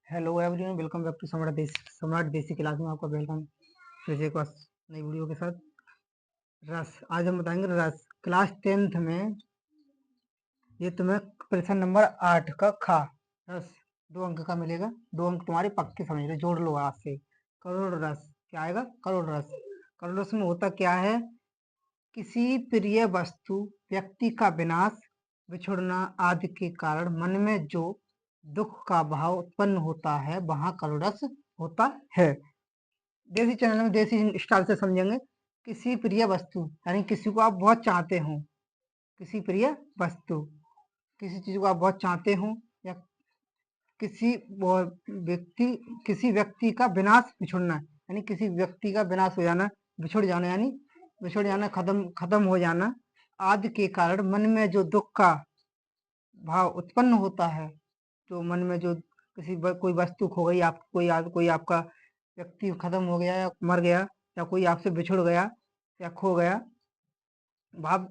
Hello everyone, welcome back to Samrat desi class में आपका welcome. फिर से एक बार नई वीडियो के साथ। रस आज हम बताएंगे रस क्लास 10th में। ये तुम्हें प्रश्न नंबर 8 का खा रस 2 अंक का मिलेगा। 2 अंक तुम्हारे पक्के समझ लो, जोड़ लो आज से। करोड़ रस क्या आएगा? करोड़ रस। करोड़ रस में होता क्या है? किसी प्रिय वस्तु, व्यक्ति का विनाश, बिछुड़ना आदि के कारण मन में जो दुख का भाव उत्पन्न होता है वहां करुण रस होता है। देसी चैनल में देसी स्टाइल से समझेंगे। किसी प्रिय वस्तु यानी किसी को आप बहुत चाहते हो। किसी प्रिय वस्तु, किसी चीज को आप बहुत चाहते हो, या किसी किसी व्यक्ति का विनाश, बिछुड़ना यानी किसी व्यक्ति का विनाश हो जाना, बिछुड़ जाना यानी बिछुड़ जाना, खत्म खत्म हो जाना आदि के कारण मन में जो दुख का भाव उत्पन्न होता है। तो मन में जो कोई वस्तु खो गई, आप कोई आपका व्यक्ति खत्म हो गया या मर गया, या कोई आपसे बिछुड़ गया या खो गया, भाव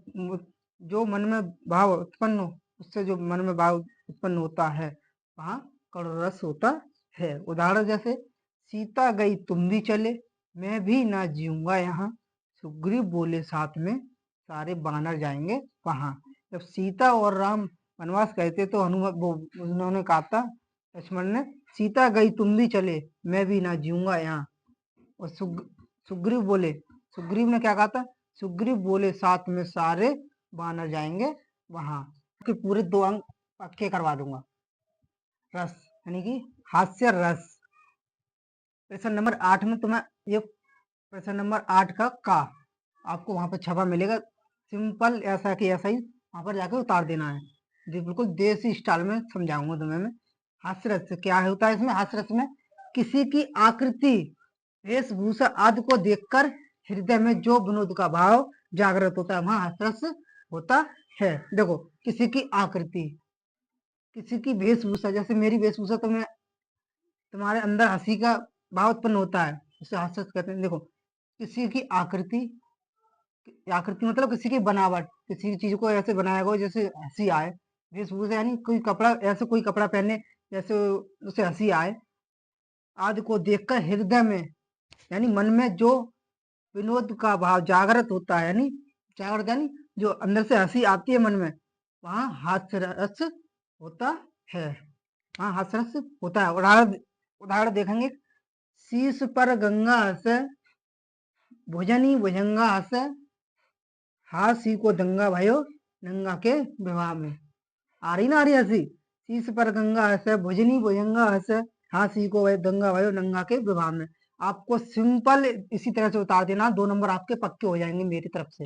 जो मन में भाव उत्पन्न उससे जो मन में भाव उत्पन्न होता है वहाँ करुण रस होता है। उदाहरण जैसे सीता गई तुम भी चले, मैं भी ना जीऊंगा यहाँ, सुग्रीव बोले साथ में सारे बानर जाएंगे वहां। जब सीता और राम वनवास गए थे तो उन्होंने कहा था, लक्ष्मण ने, सीता गई तुम भी चले, मैं भी ना जीऊंगा यहाँ। और सुग्रीव बोले, सुग्रीव ने क्या कहा था? सुग्रीव बोले साथ में सारे बानर जाएंगे वहां। कि पूरे 2 अंक पक्के करवा दूंगा। रस यानी कि हास्य रस। प्रश्न नंबर 8 में तुम्हें ये प्रश्न नंबर 8 का आपको वहां पर छपा मिलेगा। सिंपल ऐसा कि ऐसा ही वहां पर जाकर उतार देना है। जी बिल्कुल देसी स्टाइल में समझाऊंगा तुम्हें मैं। हास्य रस क्या होता है इसमें? हास्य रस में किसी की आकृति, वेशभूषा आदि को देखकर हृदय में जो विनोद का भाव जागृत होता है वहां हास्य रस होता है। देखो, किसी की आकृति, किसी की वेशभूषा, जैसे मेरी वेशभूषा, तो मैं तुम्हारे अंदर हंसी का भाव उत्पन्न होता है, उसे हास्य रस कहते हैं। देखो, किसी की आकृति, आकृति मतलब किसी की बनावट, किसी चीज को ऐसे बनाया गया जैसे हंसी आए। वेशभूषा यानी कोई कपड़ा, ऐसे कोई कपड़ा पहने जैसे उसे हंसी आए। आदि को देखकर हृदय में यानी मन में जो विनोद का भाव जागृत होता है, यानी जागृत यानी जो अंदर से हंसी आती है मन में, वहां हास्य रस होता है। वहां हास्य रस होता है। उदाहरण उदाहरण देखेंगे। शीश पर गंगा हंसे, भुजनी भुजंगा हंसे, हासी को दंगा भयो नंगा के विवाह में। आ रही ना? आ रही हंसी? शीश पर गंगा हंसे, भुजनी भुजंगा हंसे, हासी को दंगा भयो नंगा के विवाह में। आपको सिंपल इसी तरह से उतार देना, 2 नंबर आपके पक्के हो जाएंगे मेरी तरफ से।